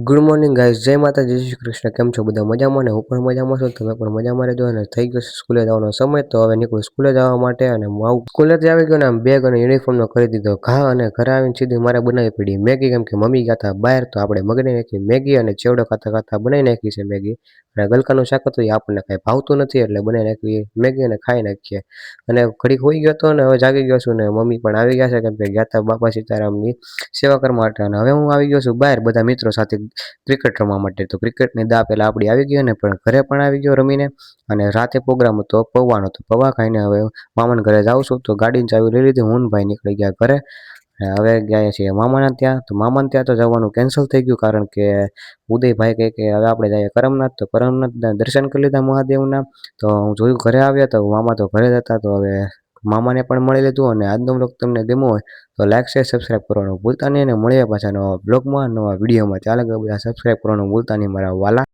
Good morning guys, જય માતાજી, જય શ્રી કૃષ્ણ. કેમ છો બધા? મજામાં ને? હું પણ મજામાં છું. તમે પણ મજામાં રહેજો. અને થઈ ગયો છે સ્કૂલે જવાનો સમય, તો હવે નીકળું સ્કૂલે જવા માટે. અને હું સ્કૂલેથી આવી ગયો ને આમ બેગ અને યુનિફોર્મનો કરી દીધો ઘા, અને ઘરે આવીને સીધી મારે બનાવી પડી મેગી. કેમ કે મમ્મી ગયા હતા બહાર, તો આપણે મગની નાખી મેગી અને ચેવડો ખાતા ખાતા બનાવી નાખી છે મેગી. અને ગલકાનું શાક હતું એ આપણને કાંઈ ભાવતું નથી, એટલે બનાવી નાખી મેગી અને ખાઈ નાખીએ. અને ઘડીક હોઈ ગયો હતો ને હવે જાગી ગયો છું. ને મમ્મી પણ આવી ગયા છે, કેમ કે ગયા હતા બાપા સીતારામની સેવા કરવા માટે. અને હવે હું આવી ગયો છું બહાર બધા મિત્રો સાથે ક્રિકેટ રમવા માટે. તો ક્રિકેટની દા પહેલાં આપણી આવી ગઈ, અને પણ ઘરે પણ આવી ગયો રમીને. અને રાતે પ્રોગ્રામ હતો પૌવાનો, તો પૌવા ખાઈને હવે મામાના ઘરે જાઉં છું. તો ગાડીની ચાવી લઈ લીધી, હું ભાઈ નીકળી ગયા ઘરે. હવે ગયા છીએ મામાના ત્યાં. તો મામાના ત્યાં તો જવાનું કેન્સલ થઈ ગયું, કારણ કે ઉદયભાઈ કહે કે હવે આપણે જઈએ કરમનાથ. તો કરમનાથના દર્શન કરી લીધા મહાદેવના. તો હું જોયું ઘરે આવ્યા, તો મામા તો ઘરે જ હતા. તો હવે મામાને પણ મળી લીધું. અને આજનો બ્લોગ તમને ગમ્યો હોય તો લાઈક શેર સબસ્ક્રાઈબ કરવાનું ભૂલતા નહીં. અને મળીએ પાછા નવા બ્લોગમાં, નવા વિડીયોમાં. ચાલે બધા સબસ્ક્રાઈબ કરવાનું ભૂલતા નહીં મારા વાલા.